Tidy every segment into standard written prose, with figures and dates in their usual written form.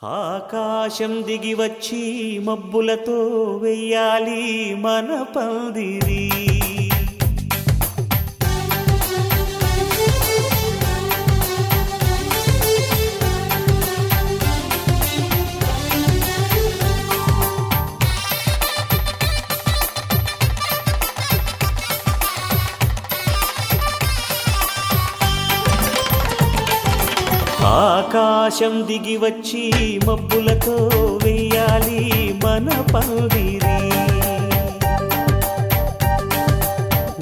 ఆకాశం దిగి వచ్చి మబ్బులతో వెయ్యాలి మన పందిరి. ఆకాశం దిగి వచ్చి మబ్బులతో వెయ్యాలి మన పందిరి.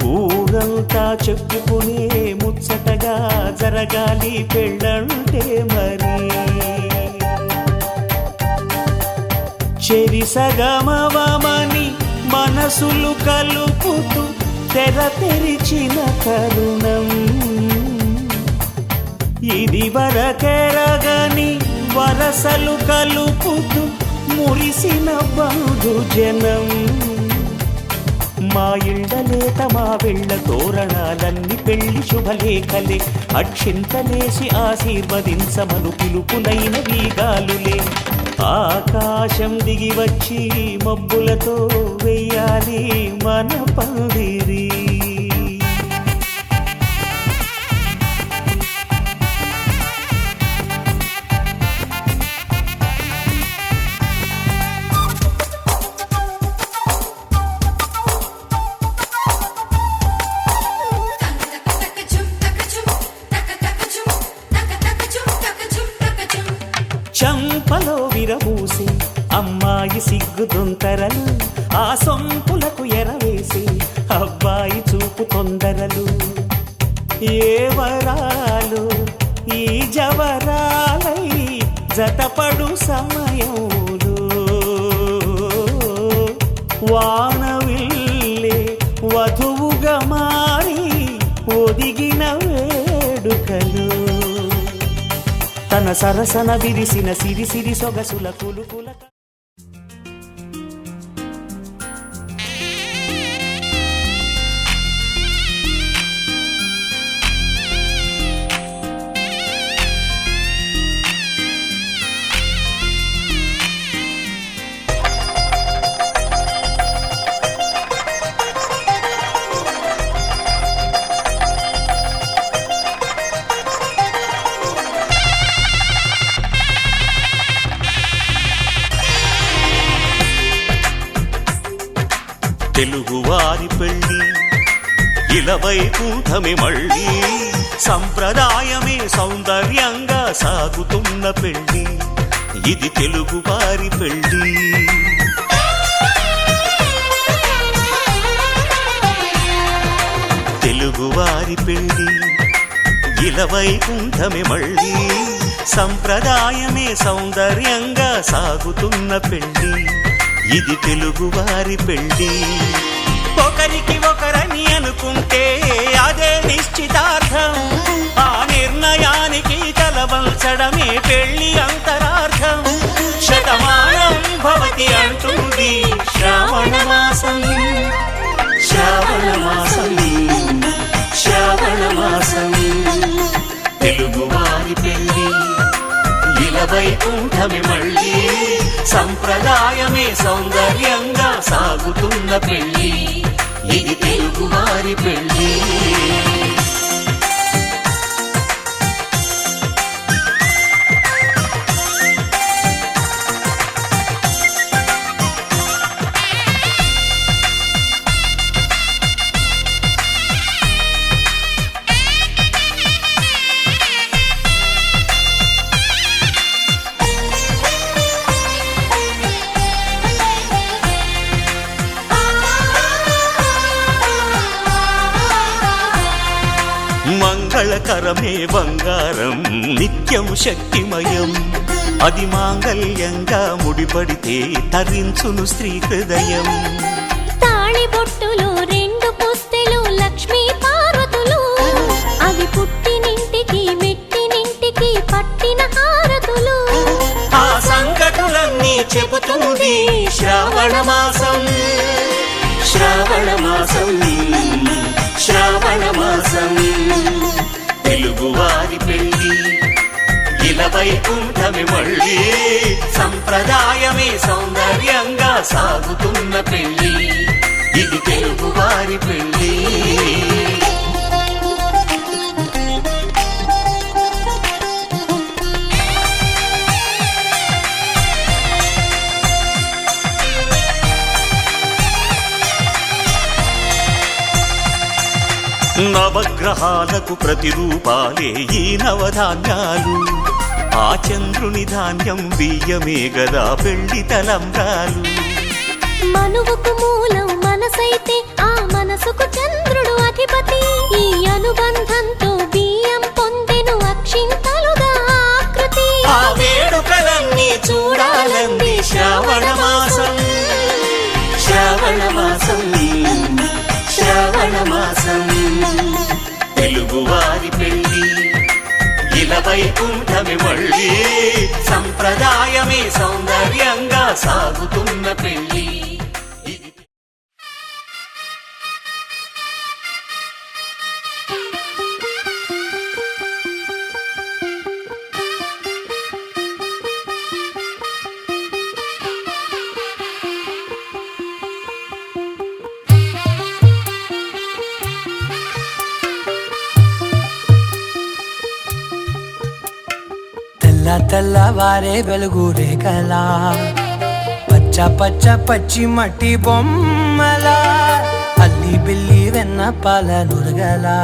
ఊరంతా చెప్పుకునే ముచ్చటగా జరగాలి పెళ్ళంటే మరి. చెరిసగమవమని మనసులు కలుపుతూ తెర తెరిచిన తరుణం ఇది వరకెరగని వరసలు కలుపుతూ మురిసిన బంధుజనం. మా ఇళ్ళలేత మా వెళ్ళ తోరణాలన్నీ పెళ్లి శుభలేఖలే. అక్షింతలేసి ఆశీర్వదించమను పిలుపులైన వీగాలులే. ఆకాశం దిగి వచ్చి మబ్బులతో వెయ్యాలి మన పందిరి. చంపలో విరబూసి అమ్మాయి సిగ్గుదొంతరలు, ఆ సొంపులకు ఎరవేసి అబ్బాయి చూపు తొందరలు. ఏ వరాలు ఈ జవరాలై జతపడు సమయంలో వానవిల్లే వధువుగా మారి ఒదిగిన వేడుకలు. తన సరసన విరిసిన సిరిసిరి సొగసుల కులుకుల. తెలుగువారి పెళ్ళి ఇలవైకుంఠమే మళ్ళీ. సంప్రదాయమే సౌందర్యంగా సాగుతున్న పెళ్ళి ఇది తెలుగువారి పెళ్ళి. తెలుగువారి పెళ్ళి ఇలవైకుంఠమే మళ్ళీ. సంప్రదాయమే సౌందర్యంగా సాగుతున్న పెళ్ళి ఇది తెలుగువారి పెళ్ళి. ఒకరికి ఒకరని అనుకుంటే అదే నిశ్చితార్థం. ఆ నిర్ణయానికి తలవంచడమే పెళ్ళి అంతరార్థం. శతమానం భవతి అంటుంది శ్రావణ మాసం. శ్రావణ మాసం శ్రావణ మాసం. తెలుగువారి పెళ్ళి ఇలవైకుంఠమే మళ్ళీ. సంప్రదాయమే సౌందర్యంగా సాగుతున్న పెళ్ళి ఇది తెలుగువారి పెళ్ళి. మంగళకరమే బంగారం నిత్యం శక్తిమయం. అది మాంగళ్యంగా ముడిపడితే తరించును స్త్రీ హృదయం. తాళి బొట్టులు రెండు పుస్తెలు లక్ష్మీ పార్వతులు, అవి పుట్టినింటికి మెట్టినింటికి పట్టిన హారతులు. ఆ సంగతులన్నీ చెబుతుంది శ్రావణ మాసం. శ్రావణ మాసం శ్రావణ మాసం. తెలుగువారి పెళ్ళి ఇలవైకుంఠమే మళ్ళీ. సంప్రదాయమే సౌందర్యంగా సాగుతున్న పెళ్లి, ఇది తెలుగువారి పెళ్లి. నవగ్రహాలకు ప్రతిరూపాలే ఈ నవధాన్యాలు, ఆ చంద్రుని ధాన్యం బియ్యమే గదా పెళ్లి తలంబ్రాలు. మనువుకు మూలం మనసైతే ఆ మనసుకు చంద్రుడు అధిపతి, ఈ అనుబంధంతో బియ్యం పొందెను అక్షింతలుగా ఆకృతి. ఆ వేడుకలన్నీ చూడాలంది శ్రావణ మాసం, శ్రావణ మాసం, శ్రావణ మాసం. తెలుగువారి పెళ్లి ఇలా వైకుంఠమి మళ్ళీ, సంప్రదాయమే సౌందర్యంగా సాగుతున్న పెళ్లి. తెల్లవారే వెలుగు రేఖలా, పచ్చ పచ్చ పచ్చి మట్టి బొమ్మలా, అల్లి బిల్లి వెన్న పాల నురగలా,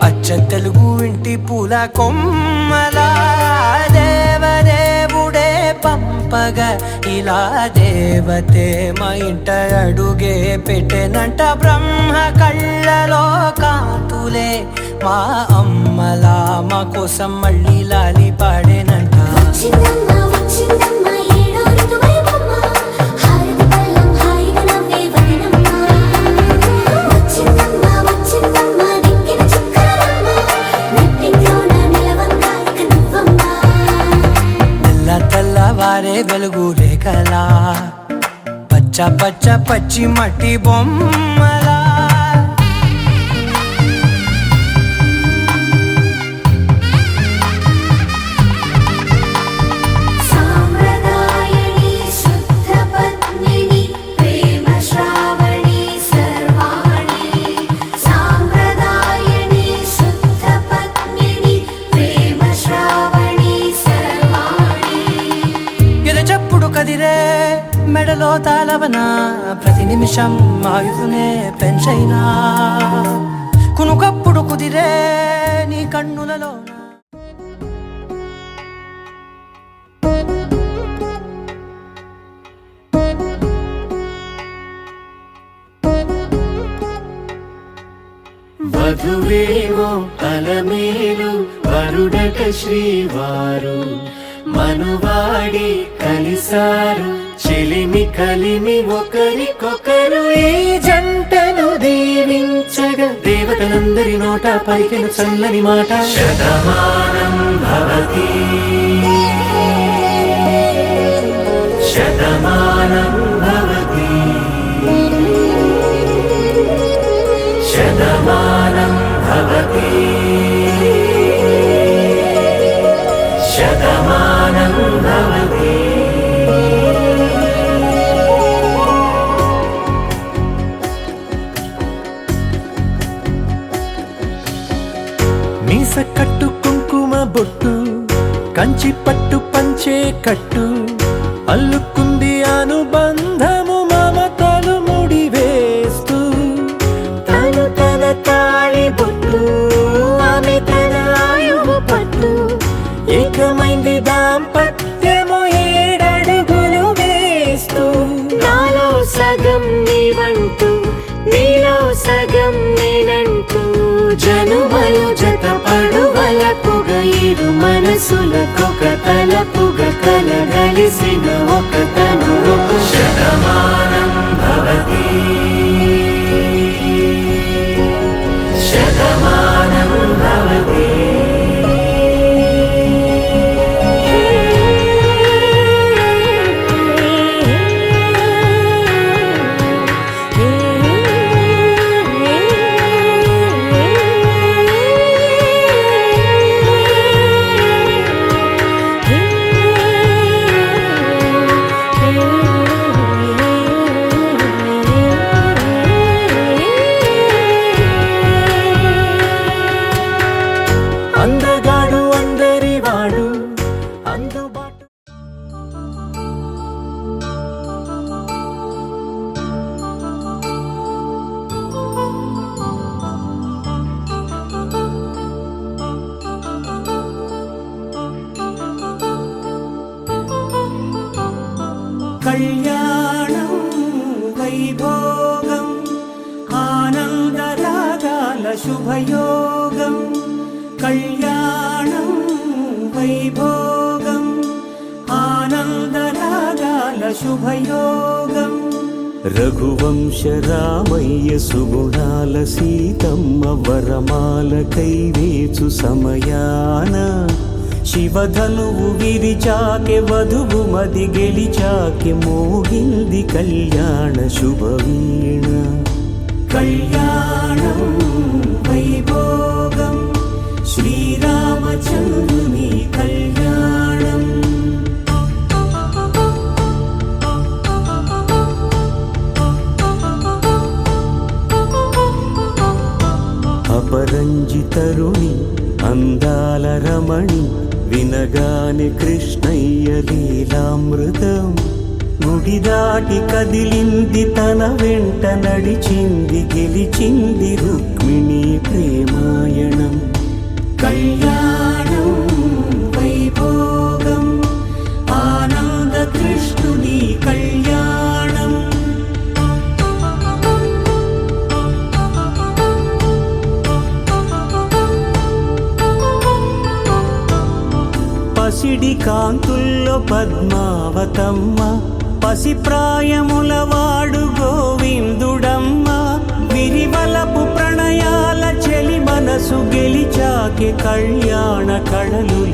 అచ్చ తెలుగు ఇంటి పూల కొమ్మలా. దేవదేవుడే పంపగా ఇలా దేవతే మా ఇంట అడుగే పెట్టెనంట. బ్రహ్మ కళ్ళలో కాంతులే మా అమ్మలా మా కోసం మళ్ళీ లాలి పాడేనంట. తెల్లవారే వెలుగు రేఖలా, పచ్చ పచ్చ పచ్చి మట్టి బొమ్మలా. మెడలో తాళవన ప్రతి నిమిషం ఆయుధునే పెంచైనా, కునుకప్పుడు కుదిరే నీ కన్నులలో. వధువేమో అలమేలు వరుడట శ్రీవారు, మనువాడి కలిసారు చెలిమి కలిమి ఒకరికొకరు. ఈ జంటను దీవించగా దేవతలందరి నోట పలికిన చల్లని మాట. శతమానం భవతి, శతమానం భవతి, శతమానం భవతి, శతమానం భవతి. మీస కట్టు కుంకుమ బొట్టు, కంచి పట్టు పంచే కట్టు, అల్లుకుంది అనుబంధము మమతలు ముడివేస్తూ. తను తన తాళి బొట్టు, ఆమె తన ఆయువు పట్టు, ఏకమైంది దాంపత్యము 7 అడుగులు వేస్తూ. నాలో సగం నీవంటూ, నీలో సగం నేనంటూ, జనుమలు జత పడువలపుగ ఇరు మనసులకొక తలపుగ కలగలిసిన ఒక తను. శతమానం భవతి, శతమానం భవతి. కళ్యాణం వైభోగం ఆనందరాగాల శుభయోగం కళ్యాణం వైభోగం ఆనందరాగాల శుభయోగం రఘువంశ రామయ్య సుగుణాల సీతమ్మ వరమాల కైవేచు సమయాన శివధనువు విరిచాకె వధువు మది గెలిచాకె మోగింది కళ్యాణ శుభవీణ కళ్యాణం వైభోగం శ్రీరామచంద్రుని కళ్యాణం అపరంజి తరుణి అందాల రమణి వినగానే కృష్ణయ్య లీలామృతం గుడి దాటి కదిలింది తన వెంట నడిచింది గెలిచింది రుక్మిణి ప్రేమాయణం కళ్యాణం వైభోగం ఆనంద కృష్ణుని కళ్యాణం పసిడి కాంతుల్లో పద్మావతమ్మ పసిప్రాయముల వాడు గోవిందుడమ్మ విరివలపు ప్రణయాల చెలి మనసు గెలిచాకె కళ్యాణ కళలులికినాడమ్మ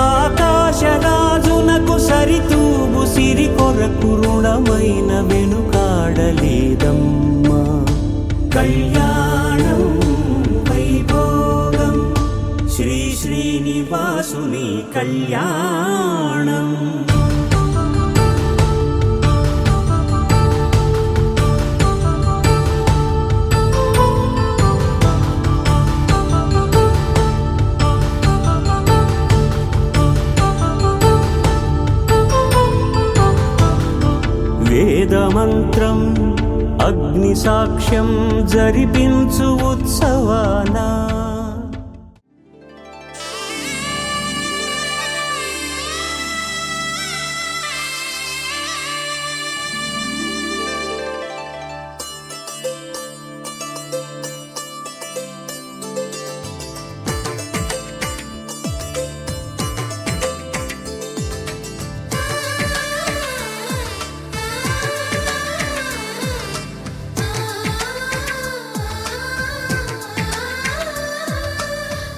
ఆకాశరాజునకు సరితూబు సిరి కొరకు రుణమైన వెనుకాడలేదమ్మా కళ్యాణం వైభోగం శ్రీ శ్రీనివాసుని కళ్యాణం వేదమంత్రం అగ్ని సాక్ష్యం జరిపించు ఉత్సవానా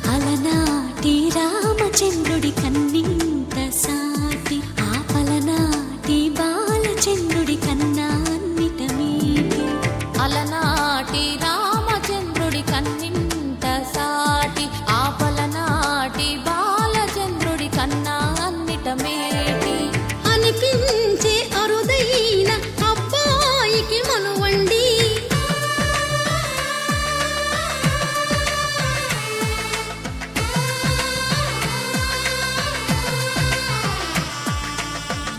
అలనాటి రామచంద్రుడి కన్నింత సాటి ఆపలనాటి బాలచంద్రుడి కన్నా అన్నిట మీటి అలనాటి రామచంద్రుడి కన్నింత సాటి ఆపలనాటి బాలచంద్రుడి కన్నా అన్నిట మేటి అనిపించే అరుదైన అబ్బాయికి మనువండి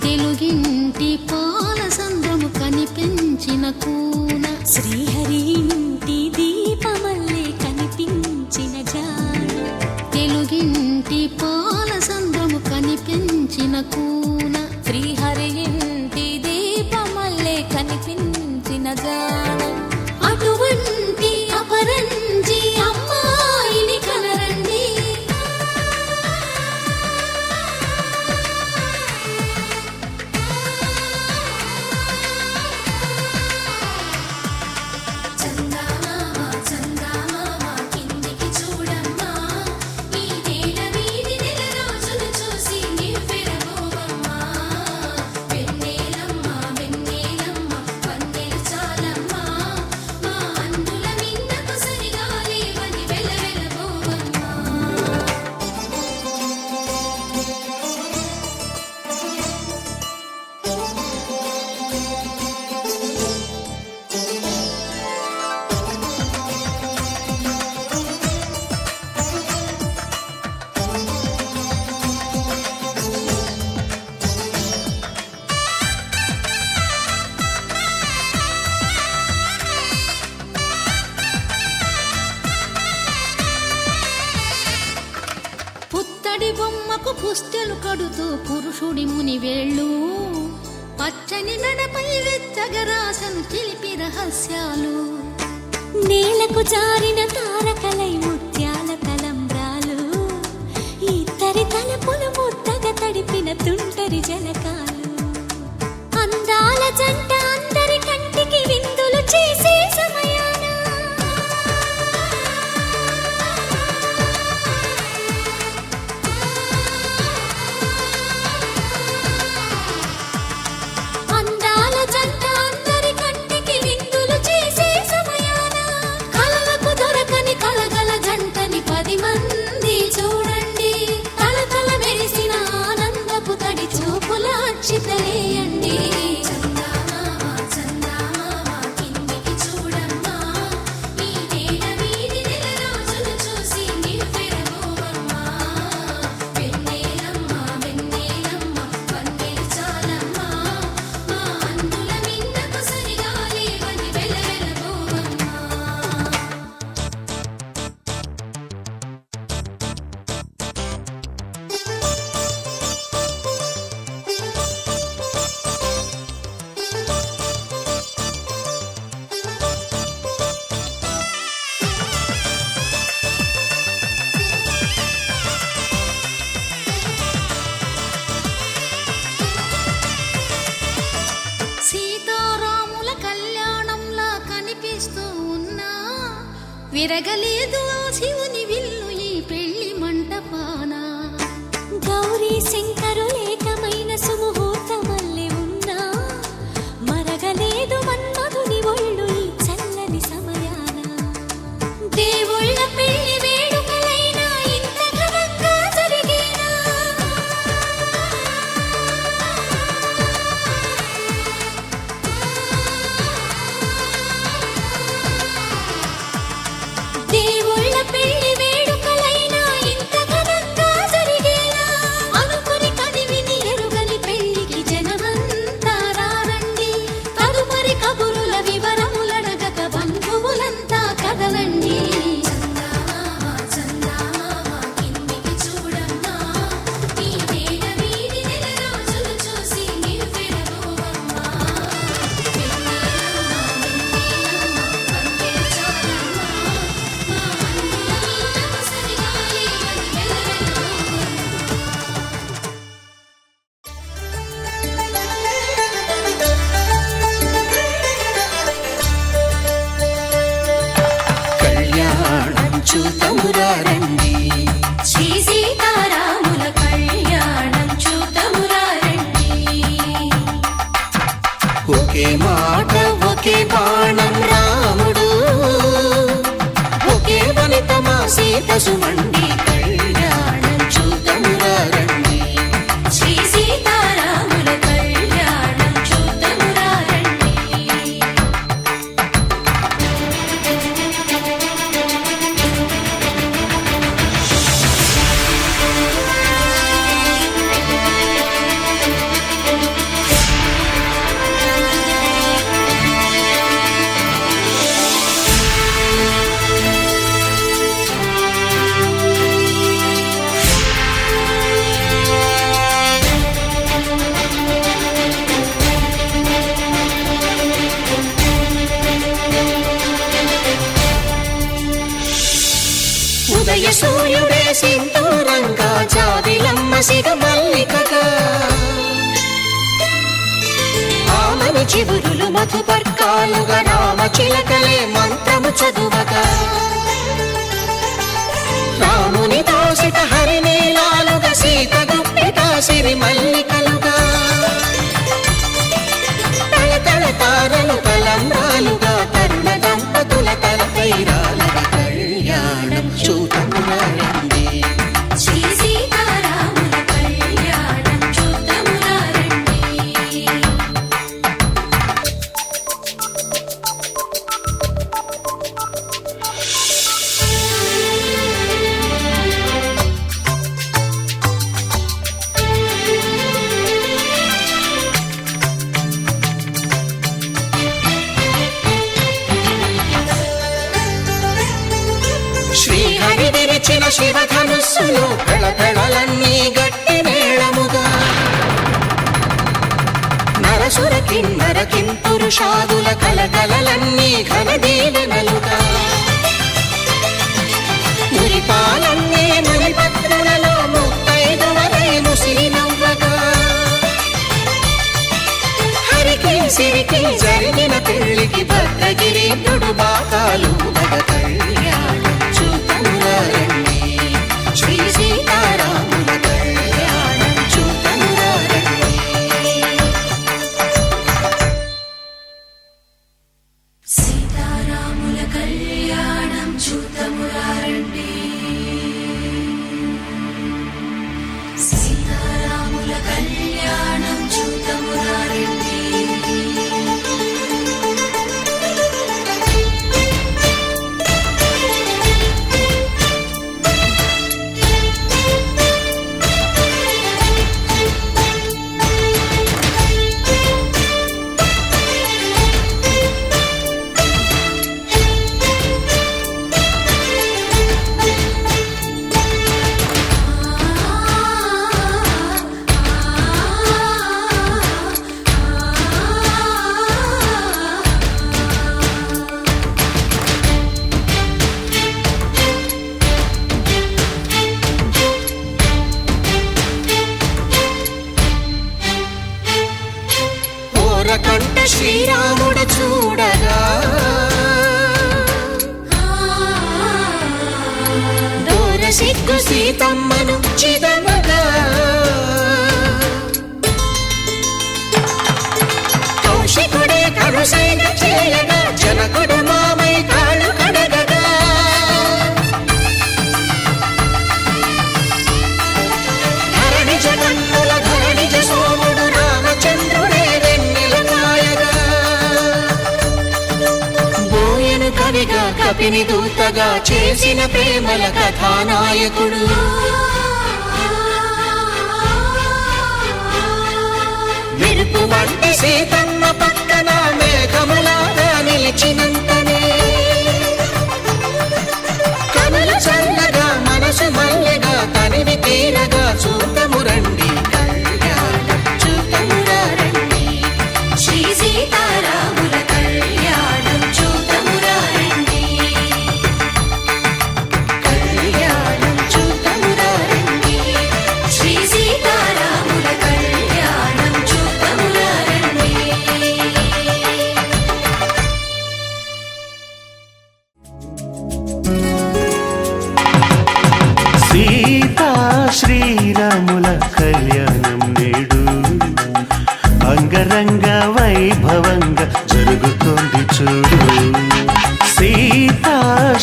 తెలుగింటి పాల సంద్రము కనిపించిన కూన శ్రీహరి ఇంటి దీపమల్లే కనిపించిన జాన తెలుగింటి పాల సంద్రము కనిపించిన కూన శ్రీహరి ఇంటి దీపమల్లే కనిపించిన జాన అటువంటి అపరంజి అమ్మాయిని కనరండి చందమామ చందమామ కిందికి చూడమ్మా ఈ నేల వీధి నెల రోజులు చూసి నీవు పెరగోవమ్మా బొమ్మకు పుస్తెలు కడుతూ పురుషుడి ముని వేళ్ళు పచ్చని నడపై వెచ్చగరాసను చిలిపి రహస్యాలు నేలకు జారిన తారకలై ముత్యాల తలంబ్రాలు ఇద్దరి తలపులు ముద్దగా తడిపిన తుంటరి జలకాలు అందాల జంట అందరి కంటికి విందులు చేసే సమయాన అందాల జంట అందరి కంటికి విందులు చేసే సమయాన కలలకు దొరకని కలగల జంటని 10 మంది చూడండి తలతల మెరిసిన ఆనందపు తడి చూపుల అక్షితలేయండి చందమామ చందమామ కిందికి చూడమ్మా ఈ నేల వీధి నెల రోజులు చూసి నివ్వెరపోవమ్మా వెన్నెలమ్మ వెన్నెలమ్మ వన్నెలు చాలమ్మా మా అందుల మిన్నకు సరిగా లేవని వెలవెలబోవమ్మా సీతారాముల కళ్యాణంలా కనిపిస్తూ ఉన్నా విరగలేదు ఆ శివుని విల్లు ఈ పెళ్లి మంటపాన గౌరీ శంకరులేకమైన సుముహూర్తమల్లె ఉన్నా మరగలేదు మన్మధుని ఒళ్ళు ఈ చల్లని సమయాన దేవుళ్ళ పెళ్లి వేడుకలైనా ఇంత ఘనంగా జరిగేనా దేవుళ్ళ పెళ్లి వేడుకలైనా ఇంత ఘనంగా జరిగేనా అనుకుని కదివిని ఎరుగని పెళ్లికి జనమంతా రారండి తదుపరి కబురుల వివరములడగక బంధువులంతా కదలండి చందమామ చందమామ కిందికి చూడమ్మా ఈ నేల వీధి నెల రోజులు చూసి నివ్వెరపోవమ్మా వెన్నెలమ్మ వెన్నెలమ్మ వన్నెలు చాలమ్మా మా అందుల మిన్నకు సరిగా లేవని వెలవెలబోవమ్మా కళ్యాణం చూతమురా రండి శ్రీ సీతారాముల కళ్యాణం చూతమురా రండి ఒకే మాట ఒకే బాణం రాముడు ఒకే వనిత మా సీత సుమండి కళ్యాణం చూతమురా రండి శ్రీ సీతారాముల కళ్యాణం చూతమురా రండి ఉదయ సూర్యుడే సింధూరంగా జాబిలమ్మ సిగ మల్లికగా ఆమని చివురులు మధుపర్కాలుగా రామ చిలకలే మంత్రము చదువగా రాముని దోసిట హరినీలాలుగా సీత గుప్పిట సిరి మల్లికలుగా తళతళ తారలు తలంబ్రాలుగా తరుణ దంపతుల తలపై రాలగా కళ్యాణం చూతమురా రండి శ్రీ సీతారాముల కళ్యాణం చూతమురా రండి శివధనుస్సులు పెళపెళలన్నీ గట్టి మేళముగా నరసుర కిన్నర కింపురుషాదుల కలకలలన్నీ ఘన దీవెనలుగా మురిపాలన్నీ మణిపత్రులలో ముత్తైదువలై ముసిరి నవ్వగా హరికి సిరికి జరిగిన పెళ్లికి భద్రగిరీంద్రుడు బాకాలు మగ కళ్యాణం చూతమురారండి శ్రీ సీతారాముల కళ్యాణం చూతమురారండి సీతారాముల కళ్యాణం చూతమురారండి సీతారాముల కళ్యాణం చూతమురారండి కంట శ్రీరాముడు చూడగా దూర సిగ్గు సీతమ్మను చిదమగా కౌశికుడే కరుసైన చేయగా జనకుడు మామై కాళ్ళు కడగగా ధరణి జగన్నుల ధరణిజ సోముడు రామచంద్రుడే కవిగా కపిని దూతగా చేసిన ప్రేమల కథానాయకుడు మెరుపు వంటి సీతమ్మ పక్కన మేఘములాగా నిలిచినంతనే కనులు చల్లగా మనసు మల్లెగా తనివి తీరగా చూతమురండి కళ్యాణం చూతమురారండి శ్రీ సీతారాముల కళ్యాణం చూతమురారండి కళ్యాణం చూతమురారండి శ్రీ సీతారాముల కళ్యాణం చూతమురారండి సీతా శ్రీరాముల కళ్యాణం నేడు అంగరంగ వైభవంగా జరుగుతోంది చూడు. సీతా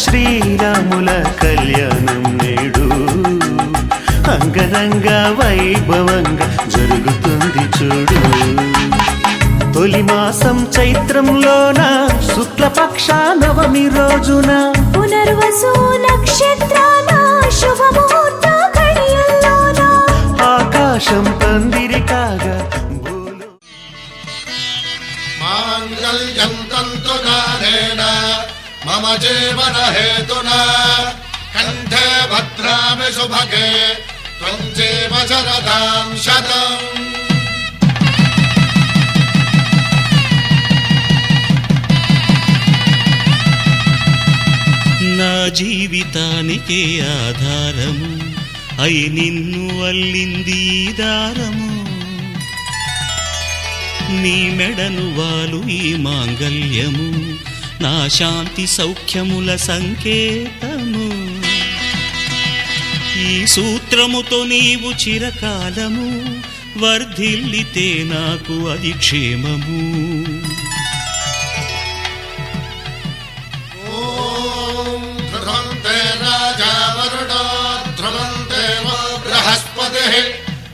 శ్రీరాముల కళ్యాణం నేడు అంగరంగ వైభవంగా జరుగుతుంది చూడు. తొలి మాసం చైత్రంలోన శుక్లపక్ష నవమి రోజున పునర్వసు నక్షత్రాల శుభముహూర్త ఘడియల్లోన ఆకాశం పందిరి కాగా మాంగళ్యం తంతునానేన మమ జీవన హేతునా కంఠే భద్రామి శుభగే త్వం జీవ శరదాం శతం. నా జీవితానికే ఆధారము అయి నిన్ను అల్లింది ఈ దారము. నీ మెడను వాలు ఈ మాంగల్యము నా శాంతి సౌఖ్యముల సంకేతము. ఈ సూత్రముతో నీవు చిరకాలము వర్ధిల్లితే నాకు అది క్షేమము. ఓం ధ్రువంతే రాజా వరుణో ధ్రువంతే వో బృహస్పతిః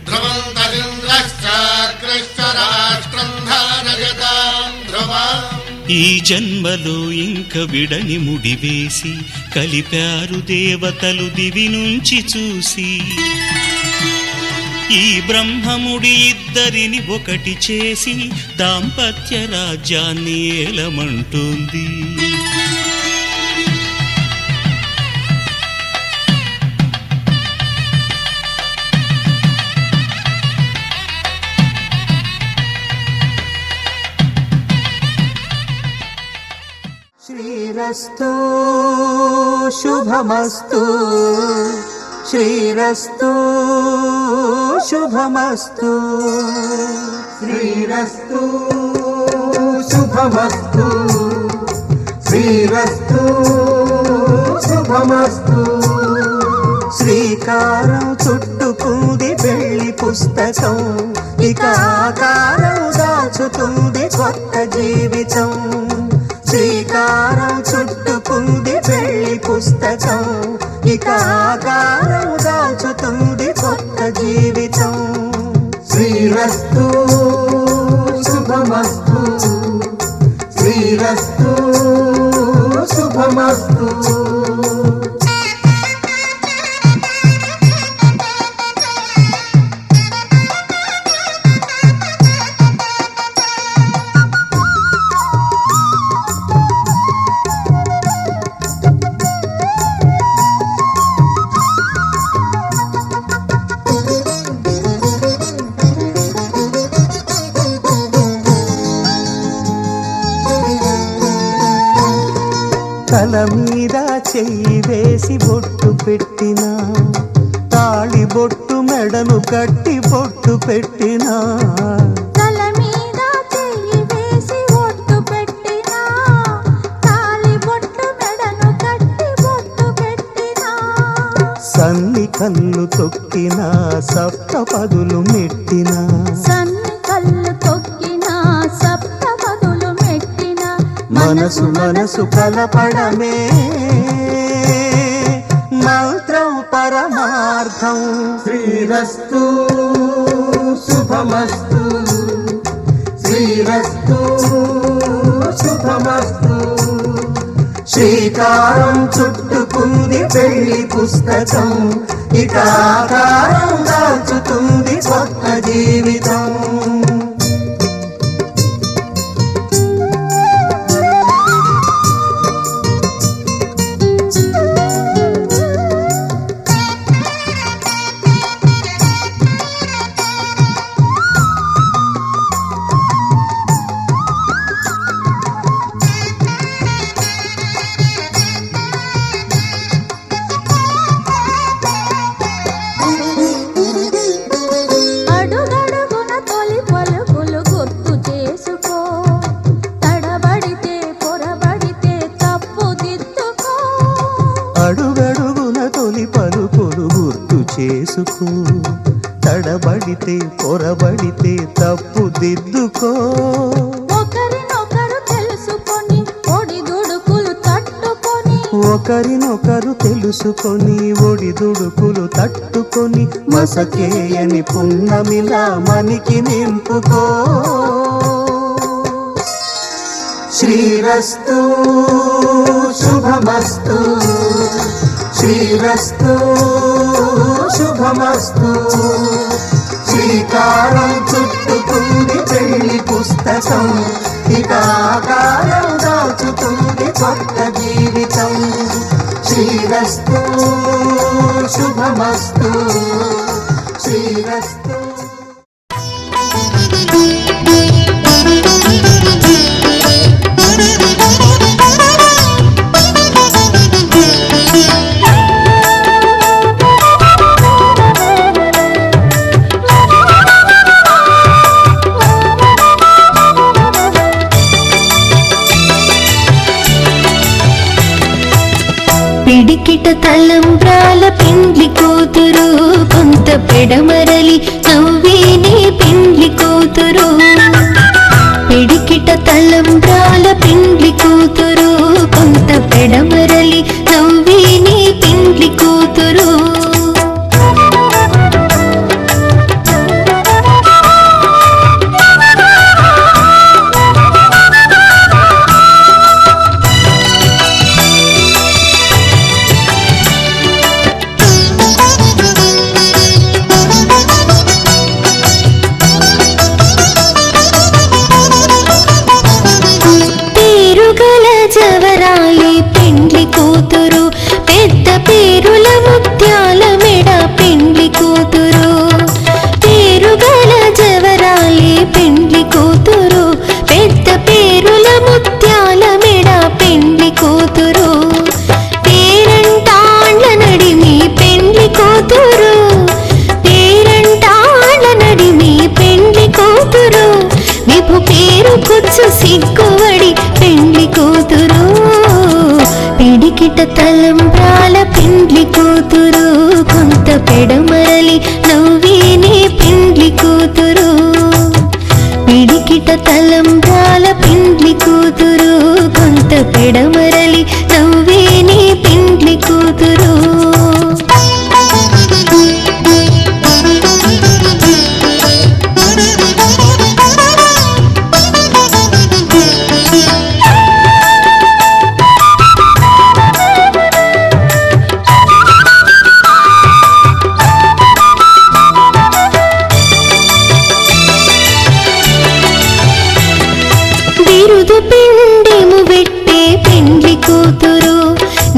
ధ్రువంతరింద్రశ్చాగ్రశ్చ రాష్ట్రం ధారయతాం ధ్రువం. ఈ జన్మలో ఇంక విడని ముడివేసి కలిపారు దేవతలు దివి నుంచి చూసి. ఈ బ్రహ్మముడి ఇద్దరిని ఒకటి చేసి దాంపత్య రాజ్యాన్ని ఏలమంటోంది. శ్రీరస్తు శుభమస్తు శ్రీరస్తు శుభమస్తు శ్రీరస్తు శుభమస్తు శ్రీరస్తు శుభమస్తు శ్రీకారం చుట్టుకుంది పెళ్లి పుస్తకం ఇక ఆకారం దాచుతుంది కొత్త జీవితం శ్రీకారం చుట్టుకుంది పెళ్లి పుస్తకం ఇక ఆకారం దాచుతుంది కొత్త జీవితం శ్రీరస్తు శుభమస్తు శ్రీరస్తు శుభమస్తు తల మీద చెయ్యి వేసి బొట్టు పెట్టినా తాళి బొట్టు మెడను కట్టి బొట్టు పెట్టినా తల మీద చెయ్యి వేసి బొట్టు పెట్టినా తాళి బొట్టు మెడను కట్టి బొట్టు పెట్టినా సన్ని కళ్ళు తొక్కినా సప్త పదులు మెట్టినా సన్ని కళ్ళు తొక్కినా సప్త పదులు మెట్టినా మనసు మనసు కలపడమే మంత్రం పరమార్థం శ్రీరస్తు శుభమస్తు శ్రీరస్తు శుభమస్తు శ్రీకారం చుట్టుకుంది పెళ్లి పుస్తకం ఇక ఆకారం దాచుతుంది కొత్త జీవితం అడుగడుగున తొలి పలుకులు గుర్తు చేసుకో తడబడితే పొరబడితే తప్పు దిద్దుకో అడుగడుగున తొలి పలుకులు గుర్తు చేసుకో తడబడితే పొరబడితే తప్పు దిద్దుకో ఒకరినొకరు తెలుసుకొని ఒడిదుడుకులు తట్టుకొని ఒకరినొకరు తెలుసుకొని ఒడిదుడుకులు తట్టుకొని మసకేయని పున్నమిలా మనికి నింపుకో శ్రీరస్తు శుభమస్తు శ్రీరస్తు శుభమస్తు శ్రీకారం చుట్టుకుంది పెళ్లి పుస్తకం ఇక ఆకారం దాచుతుంది కొత్త జీవితం శ్రీరస్తు శుభమస్తు శ్రీరస్తు పిడికిట తలంబ్రాల పెండ్లి కూతురు కొంత పెడమరలి నవ్వేనే పెండ్లి కూతురు పిడికిట తలంబ్రాల పెండ్లి కూతురు కొంత పెడమరలి నవ్వేనే పెండ్లి కూతురు జవరాలి పెండ్లి కూతురు పెద్ద పేరుల ముత్యాల మెడ పెండ్లి కూతురు పేరుగల జవరాలి పెండ్లి కూతురు పెద్ద పేరుల ముత్యాల మెడ పెండ్లి కూతురు పెడమరలి నవ్వేనే పెండ్లి కూతురు పిడికిట తలంబ్రాల పెండ్లి కూతురు కొంత పెడమరలి నవ్వేనే పెండ్లి కూతురు బిరుదు పిండెము పెట్టే పెండ్లి కూతురు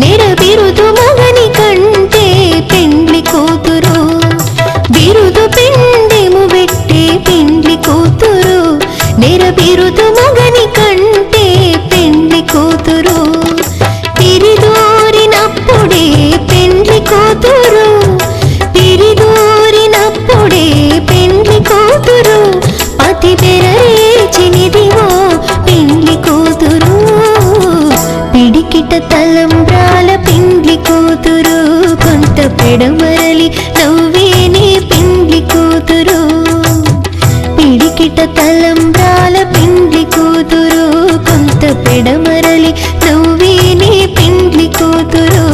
నెరబిరుదు మగని కంటే పెండ్లి కూతురు బిరుదు పిండెము పెట్టే పెండ్లి కూతురు నెరబిరుదు మగని కంటే పెండ్లి కూతురు పిరిదోరినప్పుడే పెండ్లి కూతురు పిరిదోరినప్పుడే పెండ్లి కూతురు పతి పెరరేచినిదివో పెండ్లి కూతురు పిడికిట తలంబ్రాల పెండ్లి కూతురు కొంత పెడమరలి నవ్వేనే పెండ్లి కూతురు పిడికిట తలంబ్రాల పెండ్లి కూతురు కొంత పెడమరలి నవ్వేనే పెండ్లి కూతురు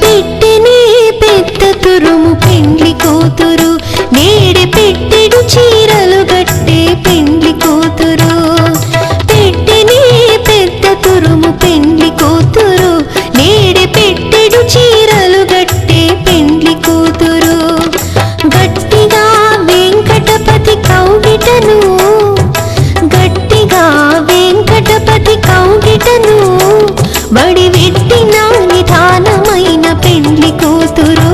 పెట్టెనే పెద్ద తురుము పెండ్లి కూతురు నేడే పెట్టెడు చీరలు గట్టే పెండ్లి కూతురు పెట్టెనే పెద్ద తురుము పెండ్లి కూతురు నేడే పెట్టెడు చీరలు గట్టే పెండ్లి కూతురు గట్టిగా వెంకటపతి కౌగిటను గట్టిగా వెంకటపతి కౌగిటను బడి వెట్టిన నిధానమైన పెండ్లి కూతురు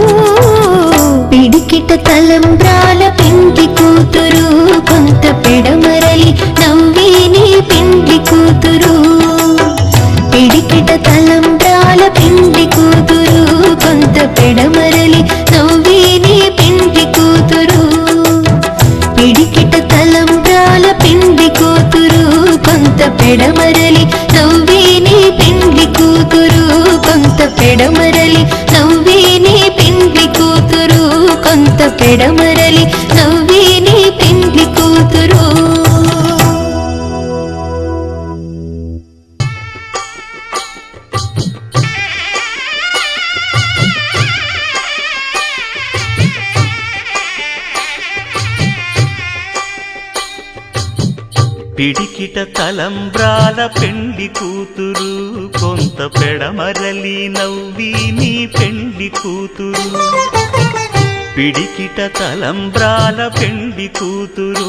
పిడికిట తలంబ్రాల పెండ్లి కూతురు కొంత పెడమరలి నవ్వేనే పెండ్లి కూతురు పిడికిట తలంబ్రాల పెండ్లి కూతురు కొంత పెడమరలి నవ్వేనే పెండ్లి కూతురు పిడికిట తలంబ్రాల పెండ్లి కూతురు కొంత పెడమరలి నవ్వేనే పెండ్లి కూతురు కొంత పెడమరలి నవ్వేనే పెండ్లి కూతురు కొంత పెడమరలి నవ్వేనే పెండ్లి కూతురు పిడికిట తలంబ్రాల పెండ్లి కూతురు కొంత పెడమరలి నవ్వి నీ పెండ్లి కూతురు పిడికిట తలంబ్రాల పెండ్లి కూతురు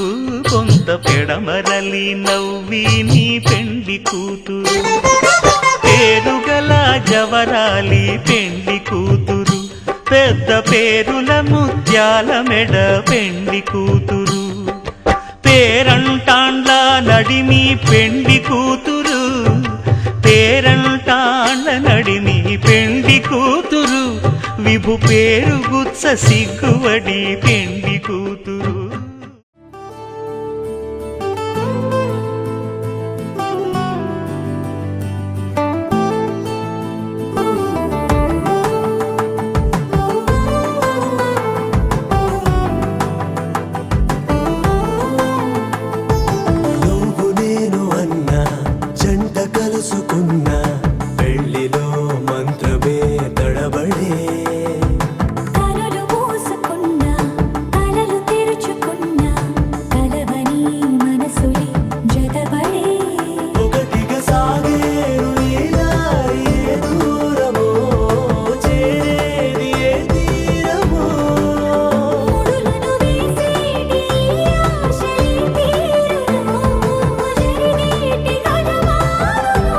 కొంత పెడమరలి నవ్వి నీ పెండ్లి కూతురు పేరుగల జవరాలి పెండ్లి కూతురు పెద్ద పేరుల ముత్యాల మెడ పెండ్లి కూతురు పేరంటాండ్ల నడిమి పెండ్లి కూతురు పేరంటాండ్ల నడిమి పెండ్లి కూతురు విభు పేరు గుత్స సిగ్గువడి పెండ్లి కూతురు కలలు మూసుకున్న కలలు తెరుచుకున్న కలవని మనసులే జతబడే ఒకటిగా సాగేరు ఈ దారి ఏ దూరమో చేరేది ఏ తీరమో ముడులను వేసేటి ఆశలే తీరును జరిగేటి గడమారును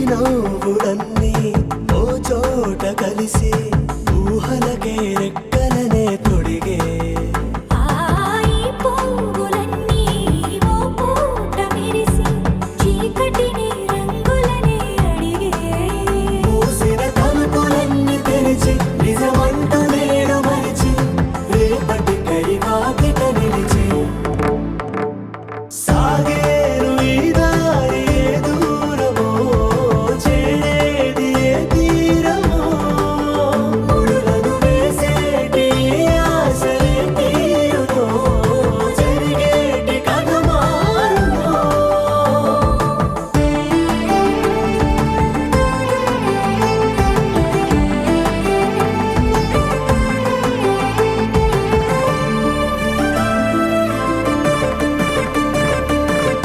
నవ్వులన్నీ ఓ చోట కలిసి ఊహలకే రెక్కలనే తొడిగే ఈ పువ్వులన్నీ ఓ పూట మెరిసి చీకటిని రంగులనే అడిగే మూసిన తలుపులన్నీ తెరిచి నిజమంటూ నేడు మరిచి రేపటికై వాకిట నిలిచి సాగేరు ఈ దారి ఏ దూరమో చేరేది ఏ తీరమో ముడులను వేసేటి ఆశలే తీరుతో జరిగేటి కథ మారునో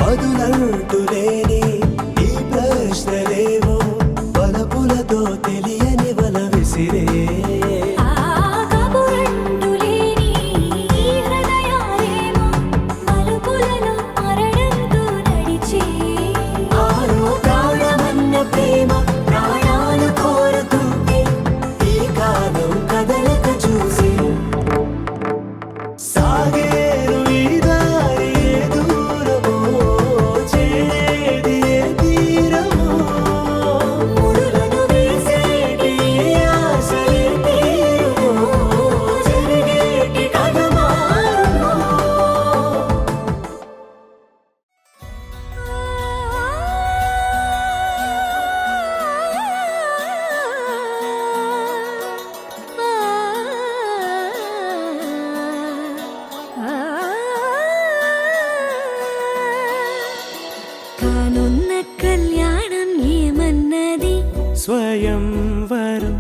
పదులంటూ లేని ఈ ప్రశ్నలేవో వలపులతో తెలియని వల విసిరే కబురంటూ లేని ఈ హృదయాలేమో మలుపులలో మరణంతో నడిచే ఆరో ప్రాణమన్న ప్రేమ ప్రాణాలు కోరుతుంటే ఈ కాలం కదలక చూసి సాగేరు ఈ దారి ఏ దూరమో చేరేది ఏ తీరమో ముడులను వేసేటి ఆశలే తీరుమో జరిగేటి కథ మారునో కానున్న కళ్యాణం ఏమన్నది స్వయంవరం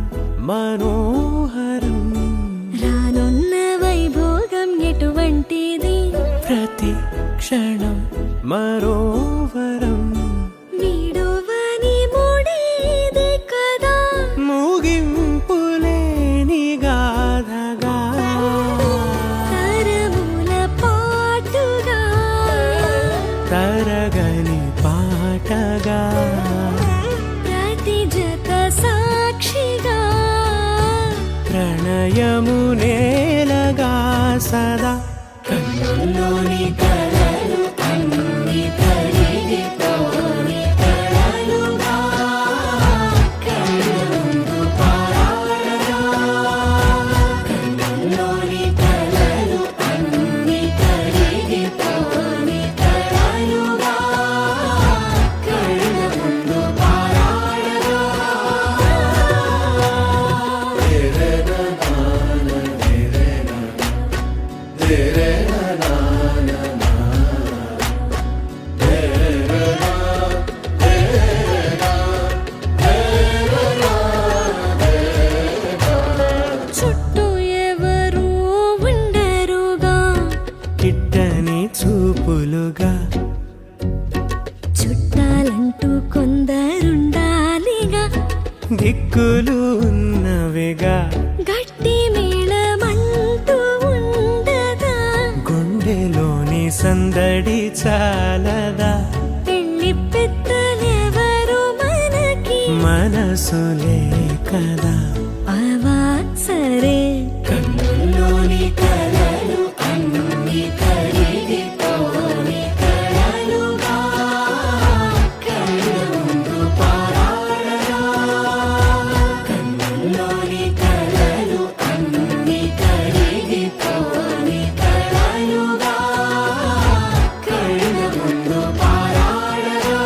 మనోహరం రానున్న వైభోగం ఎటువంటిది ప్రతి క్షణం మరోవరం వీడువని ముడేది కదా ముగింపులేని గాథగా తరముల పాటుగా తరగని పాటగా ప్రతి జత సాక్షిగా ప్రణయము నేలగా సదా కన్నుల్లోని కలలు అన్ని కరిగిపోని కలలుగా కళ్ళ ముందు పారాడగా కన్నుల్లోని కలలు అన్ని కరిగిపోని కలలుగా కళ్ళ ముందు పారాడగా చుట్టూ ఎవరు ఉండరుగా కిట్టని చూపులుగా చుట్టాలంటూ కొందరుండాలిగా దిక్కులు ఉన్నవిగా గట్టి మేళమంటూ ఉండదా గుండెలోని సందడి చాలదా పెళ్లి పెద్దలెవరు మనకి మనసులే కదా అవా సరే కన్నుల్లోని కలలు అన్ని కరిగిపోని కలలుగా కళ్ళ ముందు పారాడగా కన్నుల్లోని కలలు అన్ని కరిగిపోని కలలుగా కళ్ళ ముందు పారాడగా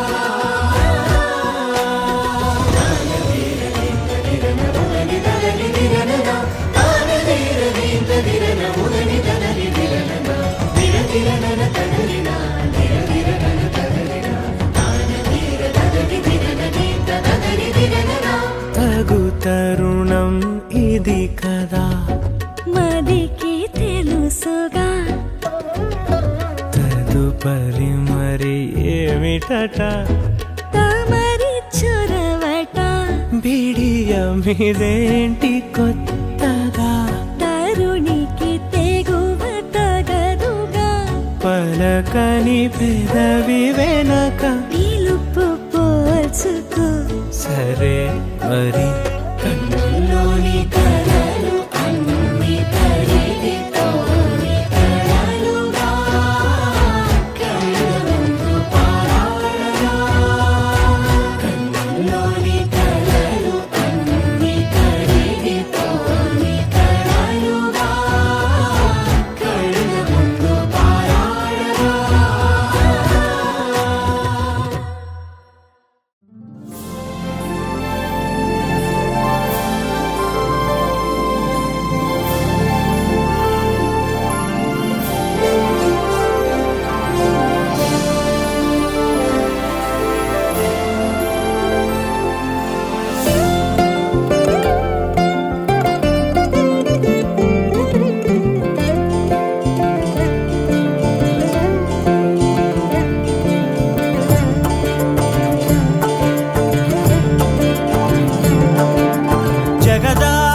తగు తరుణం ఇది కదా మదికి తెలుసుగా తదుపరి మరి ఏమిటట తమరి చొరవట బిడియమిదేంటి కొత్తగా తరుణికి తెగువ తగదుగా పలకని పెదవి వెనక పిలుపు పోల్చుకో సరే మరి కన్నుల్లోని కలలు అన్ని కరిగిపోని కలలుగా కళ్ళ ముందు పారాడగా. కన్నుల్లోని కలలు అన్ని కరిగిపోని కలలుగా కళ్ళ ముందు పారాడగా.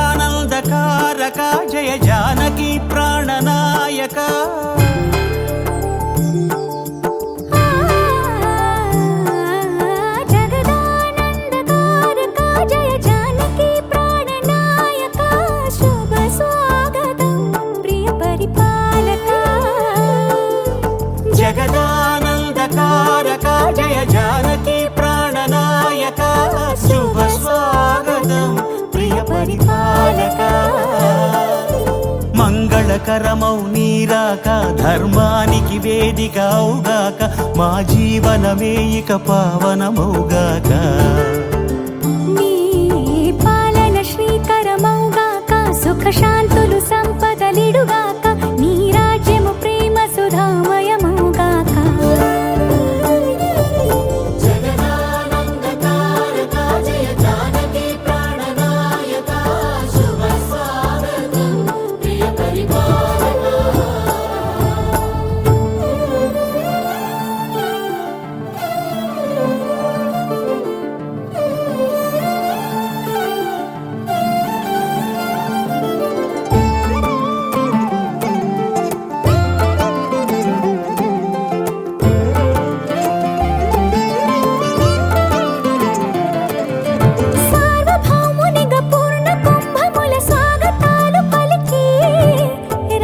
జగదానందకారక జయ జానకి ప్రాణనాయక జగదానందకారక జయ జానకి ప్రాణనాయక శుభ స్వాగతం ప్రియ పరిపాలక. జగదానందకారక జయ జానకి ప్రాణనాయక శుభ స్వాగతం ప్రియ పరిపాలక. మంగళకరమౌ నీరాక ధర్మానికి వేదిక అవుగాక మా జీవనమే ఇక పావనమౌగాక. నీ పాలన శ్రీకరమౌగాక సుఖ శాంతులు సంపదలిడుగాక నీ రాజ్యము ప్రేమ సుధామయమౌగాక. జగదానందకారక జయ జానకి ప్రాణనాయక శుభ స్వాగతం ప్రియ పరిపాలక. సార్వభౌమునిగా పూర్ణ కుంభముల స్వాగతాలు పలికి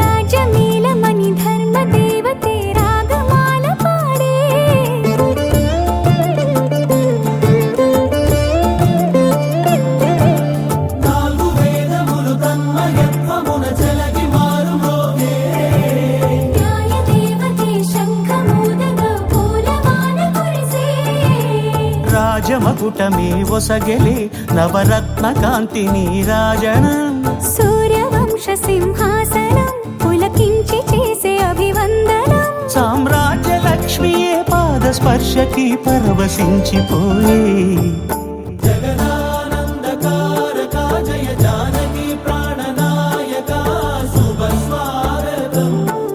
రాజమేళమణి ధర్మ దేవతే రాగమాల పాడే. నాలుగు వేదములు తన్మయత్వమున జలగి మారు మ్రోగే. న్యాయ దేవతే శంఖమూదగా పూలమాల కురిసే. రాజమకుటమే ఒసగెలే నవరత్న కాంతి నీరాజనం సూర్యవంశ సింహాసనం పులకించి చేసే అభివందనం. సామ్రాజ్య లక్ష్మియే పాద స్పర్శకి పరవశించిపోయే. జగదానందకారక జయ జానకి ప్రాణనాయక శుభ స్వాగతం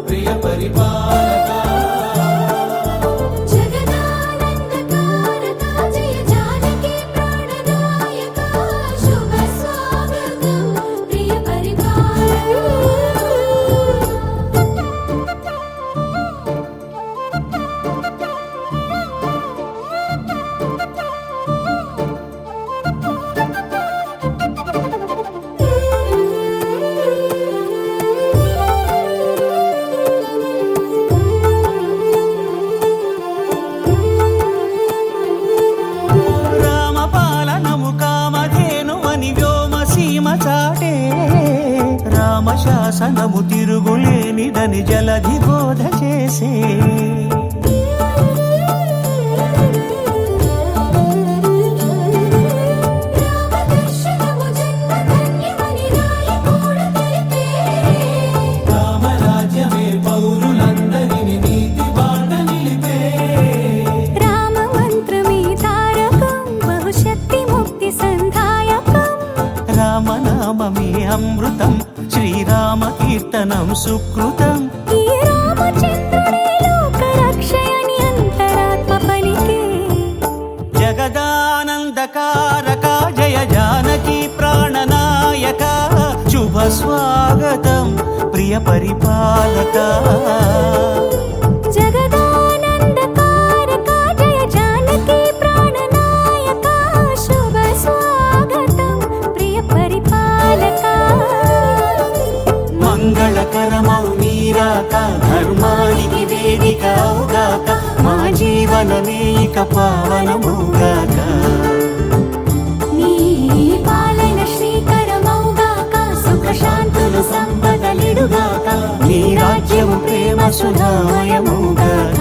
ప్రియ పరిపాలక. జగదానందకారక జయ జానకి ప్రాణనాయక శుభ స్వాగతం ప్రియ పరిపాలక. రామపాలనము కామధేనువని వ్యోమ సీమ చాటే. రామశాసనము తిరుగులేనిదని జలధి బోధ చేసే. రామదర్శనము జన్మధన్యమని రాయకూడ తెలిపే. రామరాజ్యమే పౌరులందరిని నీతి బాట నిలిపే. రామ మంత్రమే తారకం బహుశక్తి ముక్తి సంధాయకం. రామనామమే అమృతం శ్రీరామ కీర్తనం సుకృతం. ఈ రామచంద్రుడే లోక రక్షయని అంతరాత్మ పలికే. జగదానందకారక జయ జానకి ప్రాణనాయక శుభ స్వాగతం ప్రియ పరిపాలక. జగదానందకారక జయ జానకి ప్రాణనాయక శుభ జీవనమే ఇక పావనముగాక నీ పాలన శ్రీకరమౌగాక సుఖ శాంతులు సంపదలిడుగాక నీ రాజ్యము ప్రేమ సుధామయముగాక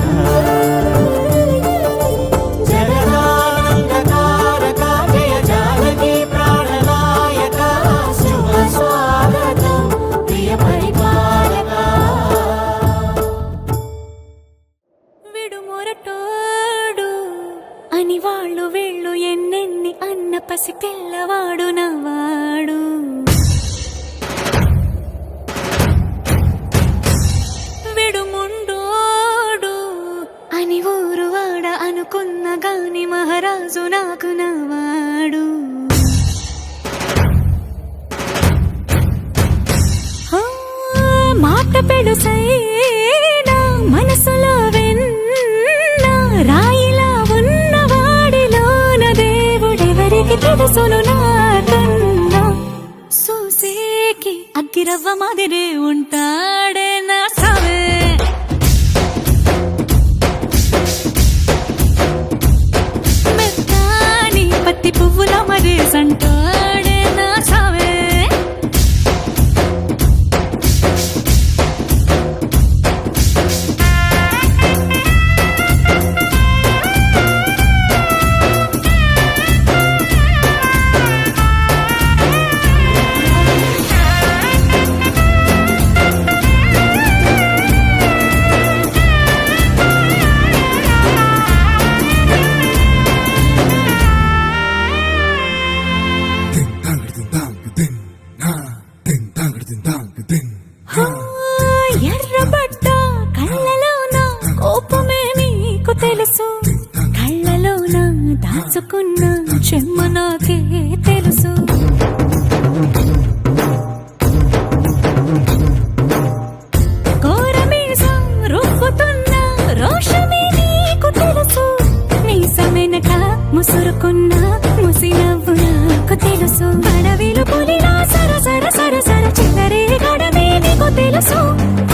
జగదానందకారక జయ జానకి ప్రాణనాయక శుభ స్వాగతం ప్రియ పరిపాలక విడుమొరటోడు అని వాళ్ళు వీళ్ళు ఎన్నెన్ని అన్న పసి పిల్లవాడు నవ్వాడు విడుముండోడు అని ఊరు వాడ అనుకున్న గాని మహారాజు నాకు నవ్వాడు ఆ, మాట పెడుసైనా మనసులో వెన్న రాయిలా ఉన్నవాడిలోన దేవుడెవరికి తెలుసును నాకన్నా సూసేకి అగ్గిరవ్వ మాదిరే ఉంటాడే నా సావే మెత్తాని పత్తి పువ్వుల మరేసంటాడే నా సావే ఎర్రబడ్డ కళ్ళలోన కోపమే నీకు తెలుసు కళ్ళలోన దాచుకున్న చెమ్మ నాకే తెలుసు కోరమీసం రుబ్బుతున్న రోషమే నీకు తెలుసు మీసమెనక ముసురుకున్న ముసినవ్వు నాకు తెలుసు అడవిలు పులిలా సరసర సరసర చిల్లరే గడమే నీకు తెలుసు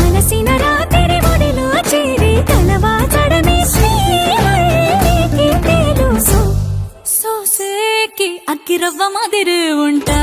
అలసిన రాత్రి ఒడిలో చేరి తలవాచడమే శ్రీకి తెలుసు సోసేకి అగ్గిరవ్వ మాదిరి ఉంటా